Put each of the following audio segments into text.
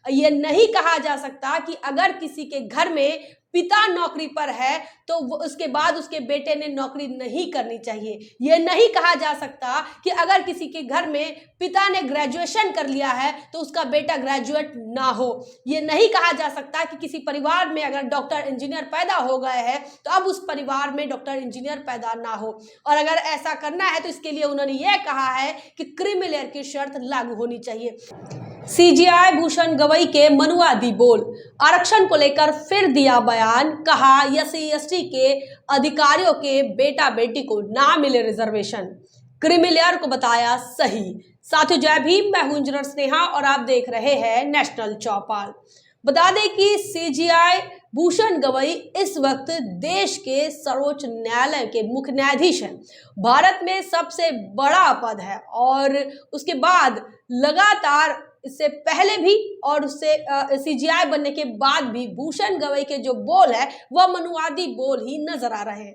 ये नहीं कहा जा सकता कि अगर किसी के घर में पिता नौकरी पर है तो उसके बाद उसके बेटे ने नौकरी नहीं करनी चाहिए। यह नहीं कहा जा सकता कि अगर किसी के घर में पिता ने ग्रेजुएशन कर लिया है तो उसका बेटा ग्रेजुएट ना हो। यह नहीं कहा जा सकता कि किसी परिवार में अगर डॉक्टर इंजीनियर पैदा हो गए हैं तो अब उस परिवार में डॉक्टर इंजीनियर पैदा ना हो। और अगर ऐसा करना है तो इसके लिए उन्होंने यह कहा है कि क्रीमी लेयर की शर्त लागू होनी चाहिए। सीजीआई भूषण गवई के मनुवादी बोल, आरक्षण को लेकर फिर दिया बयान, कहा एससी/एसटी के अधिकारियों के बेटा बेटी को ना मिले रिजर्वेशन, क्रीमी लेयर को बताया सही। साथियों जय भीम, मैं हूं इंजीनियर स्नेहा और आप देख रहे हैं नेशनल चौपाल। बता दें कि सीजीआई भूषण गवई इस वक्त देश के सर्वोच्च न्यायालय के मुख्य न्यायाधीश हैं। भारत में सबसे बड़ा पद है और उसके बाद लगातार इससे पहले भी और उससे सीजीआई बनने के बाद भी भूषण गवई के जो बोल है वह मनुवादी बोल ही नजर आ रहे हैं।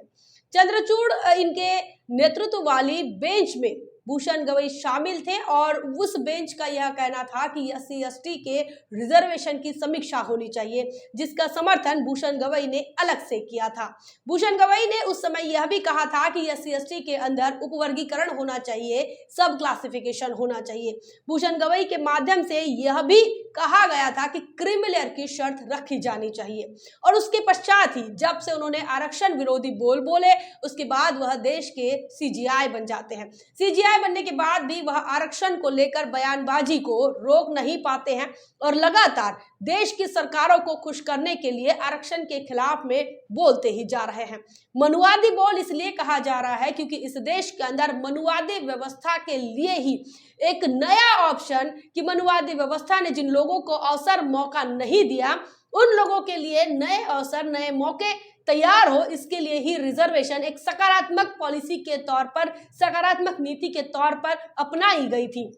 चंद्रचूड़ इनके नेतृत्व वाली बेंच में भूषण गवई शामिल थे और उस बेंच का यह कहना था कि एससी/एसटी के रिजर्वेशन की समीक्षा होनी चाहिए, जिसका समर्थन भूषण गवई ने अलग से किया था। भूषण गवई ने उस समय यह भी कहा था कि एससी/एसटी के अंदर उपवर्गीकरण होना चाहिए, सब क्लासिफिकेशन होना चाहिए। भूषण गवई के माध्यम से यह भी कहा गया था कि क्रीमी लेयर की शर्त रखी जानी चाहिए। और उसके पश्चात ही जब से उन्होंने आरक्षण विरोधी बोल बोले उसके बाद वह देश के सीजीआई बन जाते हैं। सीजीआई बनने के बाद भी वह आरक्षण को लेकर बयानबाजी को रोक नहीं पाते हैं और लगातार देश की सरकारों को खुश करने के लिए आरक्षण के खिलाफ में बोलते ही जा रहे हैं। मनुवादी बोल इसलिए कहा जा रहा है क्योंकि इस देश के अंदर मनुवादी व्यवस्था के लिए ही एक नया ऑप्शन कि मनुवादी व्यवस्था ने जिन लोगों को अवसर मौका नहीं दिया उन लोगों के लिए नए अवसर नए मौके तैयार हो, इसके लिए ही रिजर्वेशन एक सकारात्मक पॉलिसी के तौर पर, सकारात्मक नीति के तौर पर अपनाई गई थी।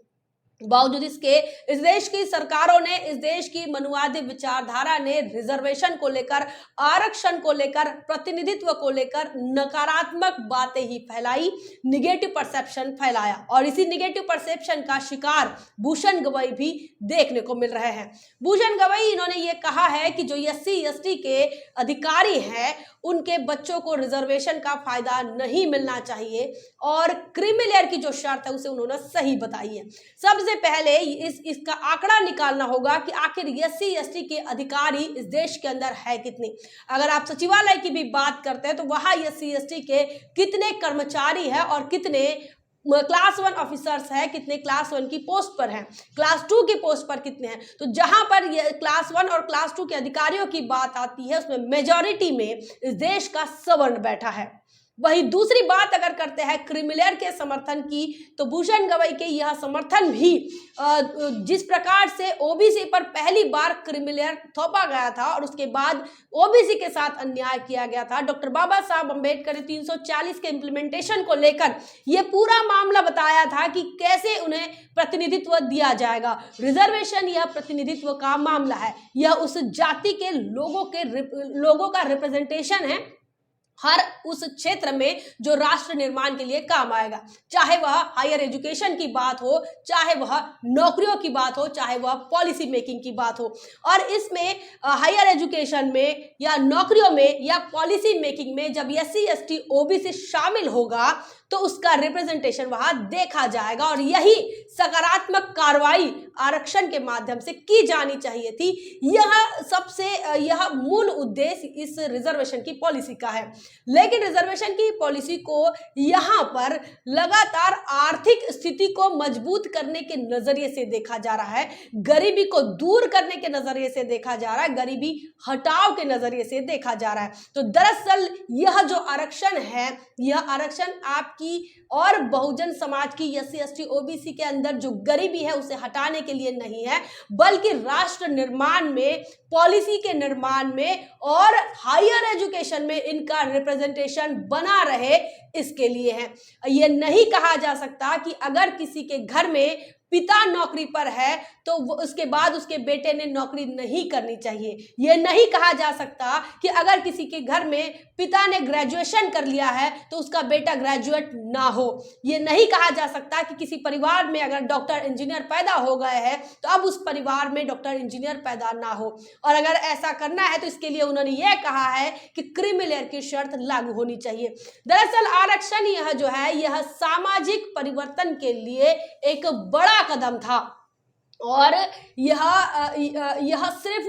बावजूद इसके इस देश की सरकारों ने, इस देश की मनुवादी विचारधारा ने रिजर्वेशन को लेकर, आरक्षण को लेकर, प्रतिनिधित्व को लेकर नकारात्मक बातें ही फैलाई, निगेटिव परसेप्शन फैलाया और इसी निगेटिव परसेप्शन का शिकार भूषण गवई भी देखने को मिल रहे हैं। भूषण गवई इन्होंने ये कहा है कि जो एससी/एसटी के अधिकारी हैं उनके बच्चों को रिजर्वेशन का फायदा नहीं मिलना चाहिए और क्रीमी लेयर की जो शर्त है उसे उन्होंने सही बताई है। सबसे पहले इसका आंकड़ा निकालना होगा कि आखिर एससी/एसटी के अधिकारी इस देश के अंदर है कितने। अगर आप सचिवालय की भी बात करते हैं तो वहां एससी/एसटी के कितने कर्मचारी हैं और कितने क्लास 1 ऑफिसर्स है, कितने क्लास 1 की पोस्ट पर हैं, क्लास 2 की पोस्ट पर कितने हैं। तो जहां पर ये क्लास 1 और क्लास 2 के अधिकारियों की बात आती है उसमें मेजॉरिटी में इस देश का सवर्ण बैठा है। वही दूसरी बात अगर करते हैं क्रीमी लेयर के समर्थन की तो भूषण गवई के यह समर्थन भी जिस प्रकार से ओबीसी पर पहली बार क्रीमी लेयर थोपा गया था और उसके बाद ओबीसी के साथ अन्याय किया गया था, डॉक्टर बाबा साहब अम्बेडकर ने 340 के इम्प्लीमेंटेशन को लेकर यह पूरा मामला बताया था कि कैसे उन्हें प्रतिनिधित्व दिया जाएगा। रिजर्वेशन यह प्रतिनिधित्व का मामला है, यह उस जाति के लोगों का रिप्रेजेंटेशन है हर उस क्षेत्र में जो राष्ट्र निर्माण के लिए काम आएगा, चाहे वह हायर एजुकेशन की बात हो, चाहे वह नौकरियों की बात हो, चाहे वह पॉलिसी मेकिंग की बात हो। और इसमें हायर एजुकेशन में या नौकरियों में या पॉलिसी मेकिंग में जब एससी/एसटी ओबीसी शामिल होगा तो उसका रिप्रेजेंटेशन वहां देखा जाएगा और यही सकारात्मक कार्रवाई आरक्षण के माध्यम से की जानी चाहिए थी। यह मूल उद्देश्य इस रिजर्वेशन की पॉलिसी का है। लेकिन रिजर्वेशन की पॉलिसी को यहां पर लगातार आर्थिक स्थिति को मजबूत करने के नजरिए से देखा जा रहा है, गरीबी को दूर करने के नजरिए से देखा जा रहा है, गरीबी हटाओ के नजरिए से देखा जा रहा है। तो दरअसल यह जो आरक्षण है, यह आरक्षण आपकी और बहुजन समाज की एससी/एसटी ओबीसी के अंदर जो गरीबी है उसे हटाने के लिए नहीं है, बल्कि राष्ट्र निर्माण में, पॉलिसी के निर्माण में और हायर एजुकेशन में इनका रिप्रेजेंटेशन बना रहे, इसके लिए है। यह नहीं कहा जा सकता कि अगर किसी के घर में पिता नौकरी पर है तो उसके बाद उसके बेटे ने नौकरी नहीं करनी चाहिए। यह नहीं कहा जा सकता कि अगर किसी के घर में पिता ने ग्रेजुएशन कर लिया है तो उसका बेटा ग्रेजुएट ना हो। यह नहीं कहा जा सकता कि किसी परिवार में अगर डॉक्टर इंजीनियर पैदा हो गए हैं तो अब उस परिवार में डॉक्टर इंजीनियर पैदा ना हो। और अगर ऐसा करना है तो इसके लिए उन्होंने यह कहा है कि क्रीमी लेयर की शर्त लागू होनी चाहिए। दरअसल आरक्षण यह जो है यह सामाजिक परिवर्तन के लिए एक बड़ा कदम था और यह सिर्फ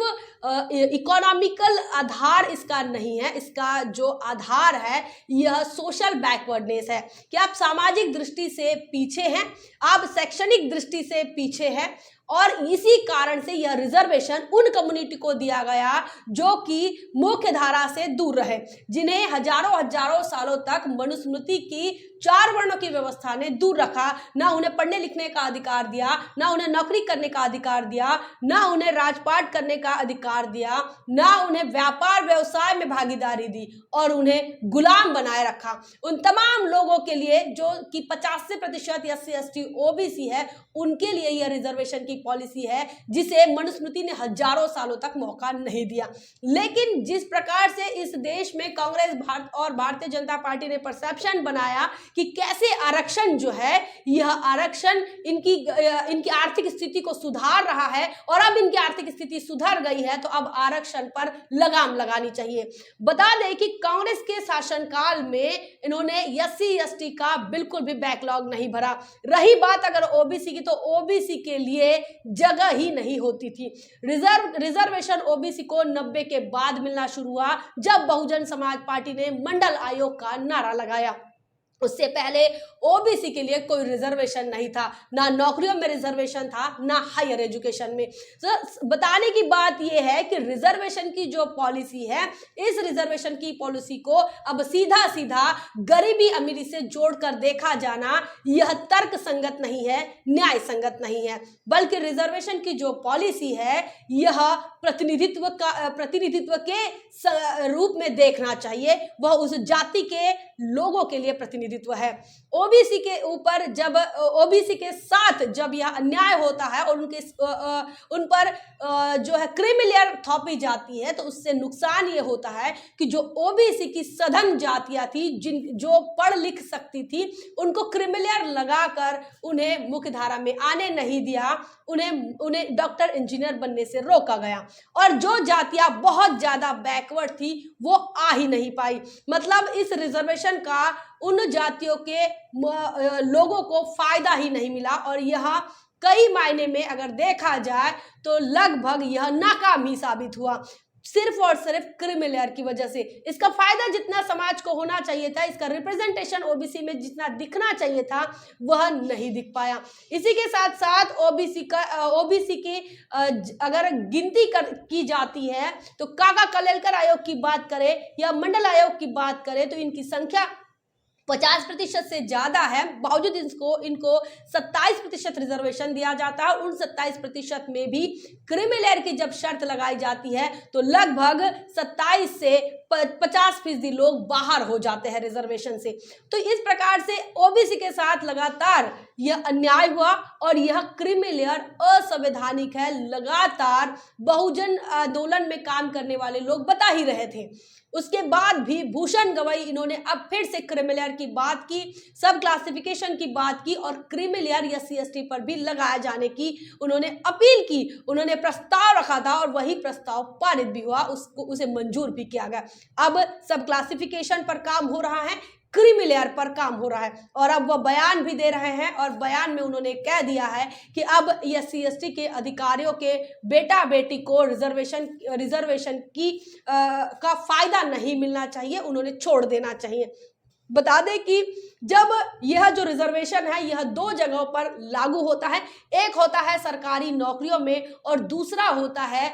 इकोनॉमिकल आधार इसका नहीं है, इसका जो आधार है यह सोशल बैकवर्डनेस है कि आप सामाजिक दृष्टि से पीछे हैं, आप शैक्षणिक दृष्टि से पीछे हैं और इसी कारण से यह रिजर्वेशन उन कम्युनिटी को दिया गया जो कि मुख्य धारा से दूर रहे, जिन्हें हजारों सालों तक मनुस्मृति की 4 वर्णों की व्यवस्था ने दूर रखा। ना उन्हें पढ़ने लिखने का अधिकार दिया, ना उन्हें नौकरी करने का अधिकार दिया, ना उन्हें राजपाट करने का अधिकार दिया, ना उन्हें व्यापार व्यवसाय में भागीदारी दी और उन्हें गुलाम बनाए रखा। उन तमाम लोगों के लिए जो कि 85% SC ST OBC है, उनके लिए यह रिजर्वेशन की पॉलिसी है जिसे मनुस्मृति ने हजारों सालों तक मौका नहीं दिया। लेकिन जिस प्रकार से इस देश में कांग्रेस और भारतीय जनता पार्टी ने परसेप्शन बनाया कि कैसे आरक्षण जो है यह आरक्षण इनकी आर्थिक स्थिति को सुधार रहा है और अब इनकी आर्थिक स्थिति सुधर गई है तो अब आरक्षण पर लगाम लगानी चाहिए। बता दें कि कांग्रेस के शासनकाल में इन्होंने SC ST का बिल्कुल भी बैकलॉग नहीं भरा। रही बात अगर OBC की तो OBC के लिए जगह ही नहीं होती थी। रिजर्वेशन OBC को 90 के बाद मिलना शुरू हुआ जब बहुजन समाज पार्टी ने मंडल आयोग का नारा लगाया। उससे पहले OBC के लिए कोई रिजर्वेशन नहीं था, ना नौकरियों में रिजर्वेशन था, ना हायर एजुकेशन में। तो बताने की बात यह है कि रिजर्वेशन की जो पॉलिसी है, इस रिजर्वेशन की पॉलिसी को अब सीधा सीधा गरीबी अमीरी से जोड़कर देखा जाना यह तर्क संगत नहीं है, न्याय संगत नहीं है, बल्कि रिजर्वेशन की जो पॉलिसी है यह प्रतिनिधित्व के रूप में देखना चाहिए। वह उस जाति के लोगों के लिए प्रतिनिधित्व है। OBC के ऊपर जब OBC के साथ जब यह अन्याय होता है और उन पर जो है क्रीमी लेयर थोपी जाती है तो उससे नुकसान ये होता है कि जो OBC की सधन जातियां थी, जो पढ़ लिख सकती थी, उनको क्रीमी लेयर लगाकर उन्हें मुख्य धारा में आने नहीं दिया, उन्हें डॉक्टर इंजीनियर बनने से रोका गया और जो जातियां बहुत ज्यादा बैकवर्ड थी वो आ ही नहीं पाई। मतलब इस रिजर्वेशन का उन जातियों के लोगों को फायदा ही नहीं मिला और यह कई मायने में अगर देखा जाए तो लगभग यह नाकाम ही साबित हुआ, सिर्फ और सिर्फ क्रीमी लेयर की वजह से। इसका फायदा जितना समाज को होना चाहिए था, इसका रिप्रेजेंटेशन OBC में जितना दिखना चाहिए था, वह नहीं दिख पाया। इसी के साथ साथ OBC की अगर गिनती की जाती है तो काका कलेलकर आयोग की बात करें या मंडल आयोग की बात करें तो इनकी संख्या 50% से ज्यादा है, बावजूद इनको 27% रिजर्वेशन दिया जाता है। उन 27% में भी क्रीमी लेयर की जब शर्त लगाई जाती है तो लगभग 27 से 50% लोग बाहर हो जाते हैं रिजर्वेशन से। तो इस प्रकार से OBC के साथ लगातार यह अन्याय हुआ और यह क्रीमी लेयर असंवैधानिक है, लगातार बहुजन आंदोलन में काम करने वाले लोग बता ही रहे थे। उसके बाद भी भूषण गवई इन्होंने अब फिर से क्रीमी लेयर की बात की, सब क्लासिफिकेशन की बात की और क्रीमी लेयर SC ST पर भी लगाए जाने की उन्होंने अपील की, उन्होंने प्रस्ताव रखा था और वही प्रस्ताव पारित भी हुआ, उसे मंजूर भी किया गया। अब सब क्लासिफिकेशन पर काम हो रहा है, क्रीमी लेयर पर काम हो रहा है और अब वह बयान भी दे रहे हैं और बयान में उन्होंने कह दिया है कि अब SC ST के अधिकारियों के बेटा बेटी को रिजर्वेशन की का फायदा नहीं मिलना चाहिए, उन्होंने छोड़ देना चाहिए। बता दें कि जब यह जो रिजर्वेशन है यह 2 जगहों पर लागू होता है, एक होता है सरकारी नौकरियों में और दूसरा होता है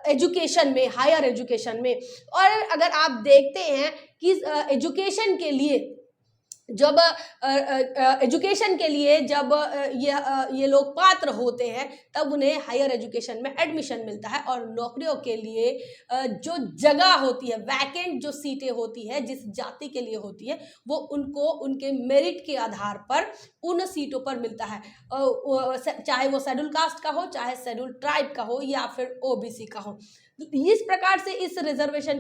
एजुकेशन में, हायर एजुकेशन में। और अगर आप देखते हैं कि एजुकेशन के लिए जब एजुकेशन के लिए जब ये लोग पात्र होते हैं तब उन्हें हायर एजुकेशन में एडमिशन मिलता है, और नौकरियों के लिए जो जगह होती है, वैकेंट जो सीटें होती है जिस जाति के लिए होती है, वो उनको उनके मेरिट के आधार पर उन सीटों पर मिलता है, चाहे वो शेड्यूल कास्ट का हो, चाहे शेड्यूल ट्राइब का हो, या फिर ओबीसी का हो। इस प्रकार से इस रिजर्वेशन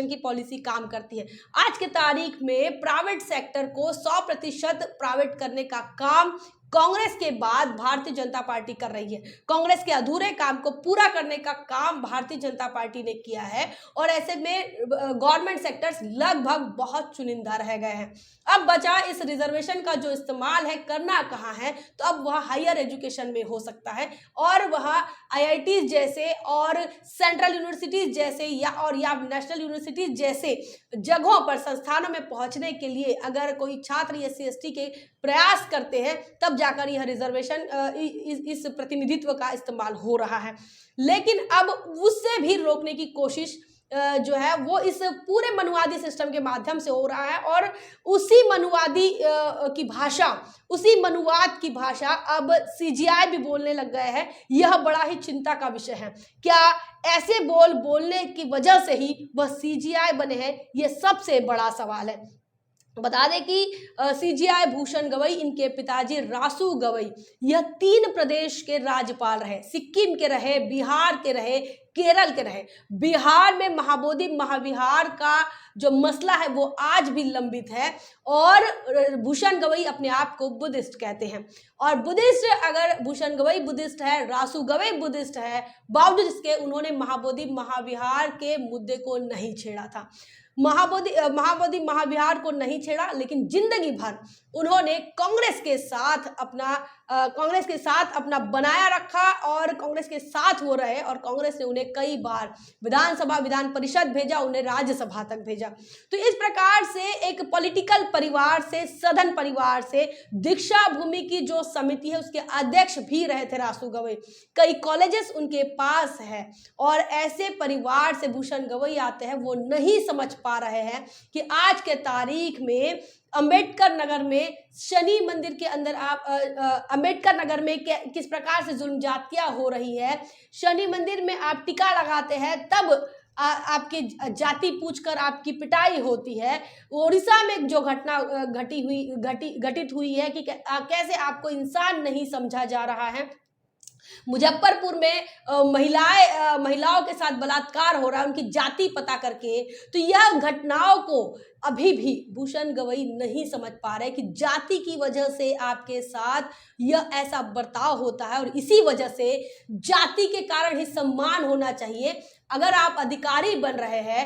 की पॉलिसी काम करती है। आज के तारीख में प्राइवेट सेक्टर को 100% प्राइवेट करने का काम कांग्रेस के बाद भारतीय जनता पार्टी कर रही है। कांग्रेस के अधूरे काम को पूरा करने का काम भारतीय जनता पार्टी ने किया है, और ऐसे में गवर्नमेंट सेक्टर्स लगभग बहुत चुनिंदा रह गए हैं। अब बचा इस रिजर्वेशन का जो इस्तेमाल है करना कहाँ है, तो अब वह हायर एजुकेशन में हो सकता है, और वह आईआईटीज जैसे और सेंट्रल यूनिवर्सिटीज जैसे या नेशनल यूनिवर्सिटीज जैसे जगहों पर, संस्थानों में पहुंचने के लिए अगर कोई छात्र SC/ST के प्रयास करते हैं, तब जाकर यह रिजर्वेशन इस प्रतिनिधित्व का इस्तेमाल हो रहा है। लेकिन अब उससे भी रोकने की कोशिश जो है वो इस पूरे मनुवादी सिस्टम के माध्यम से हो रहा है, और उसी मनुवादी की भाषा, उसी मनुवाद की भाषा अब CGI भी बोलने लग गए हैं। यह बड़ा ही चिंता का विषय है। क्या ऐसे बोलने की वजह से ही वह CGI बने हैं? यह सबसे बड़ा सवाल है। बता दें कि CGI भूषण गवई, इनके पिताजी रासू गवई, यह 3 प्रदेश के राज्यपाल रहे। सिक्किम के रहे, बिहार के रहे, केरल के रहे। बिहार में महाबोधि महाविहार का जो मसला है वो आज भी लंबित है, और भूषण गवई अपने आप को बुद्धिस्ट कहते हैं। और बुद्धिस्ट, अगर भूषण गवई बुद्धिस्ट है, रासू गवई बुद्धिस्ट है, बावजूद इसके उन्होंने महाबोधि महाविहार के मुद्दे को नहीं छेड़ा था। महाबोधि महाविहार को नहीं छेड़ा, लेकिन जिंदगी भर उन्होंने कांग्रेस के साथ अपना बनाया रखा, और कांग्रेस के साथ वो रहे, और कांग्रेस ने उन्हें कई बार विधानसभा, विधान परिषद भेजा, उन्हें राज्यसभा तक भेजा। तो इस प्रकार से एक पॉलिटिकल परिवार से, सदन परिवार से, दीक्षा भूमि की जो समिति है उसके अध्यक्ष भी रहे थे रासू गवई। कई कॉलेजेस उनके पास है, और ऐसे परिवार से भूषण गवई आते हैं। वो नहीं समझ पा रहे हैं कि आज के तारीख में अंबेडकर नगर में शनि मंदिर के अंदर अंबेडकर नगर में किस प्रकार से जुल्म ज्यादतियां हो रही है। शनि मंदिर में आप टीका लगाते हैं, तब आपकी जाति पूछकर आपकी पिटाई होती है। उड़ीसा में जो घटना घटित हुई है कि कैसे आपको इंसान नहीं समझा जा रहा है। मुजफ्फरपुर में महिलाओं के साथ बलात्कार हो रहा है उनकी जाति पता करके। तो यह घटनाओं को अभी भी भूषण गवई नहीं समझ पा रहे कि जाति की वजह से आपके साथ यह ऐसा बर्ताव होता है, और इसी वजह से जाति के कारण ही सम्मान होना चाहिए। अगर आप अधिकारी बन रहे हैं,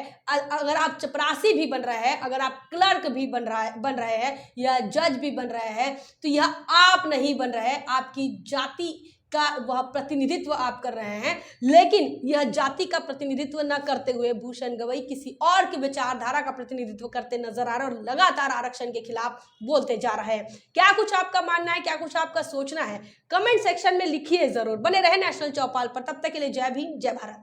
अगर आप चपरासी भी बन रहे हैं, अगर आप क्लर्क भी बन रहे हैं, या जज भी बन रहे हैं, तो यह आप नहीं बन रहे, आपकी जाति का वह प्रतिनिधित्व आप कर रहे हैं। लेकिन यह जाति का प्रतिनिधित्व न करते हुए भूषण गवई किसी और की विचारधारा का प्रतिनिधित्व करते नजर आ रहे हैं, और लगातार आरक्षण के खिलाफ बोलते जा रहे हैं। क्या कुछ आपका मानना है, क्या कुछ आपका सोचना है, कमेंट सेक्शन में लिखिए जरूर। बने रहे नेशनल चौपाल पर। तब तक के लिए जय भीम, जय भारत।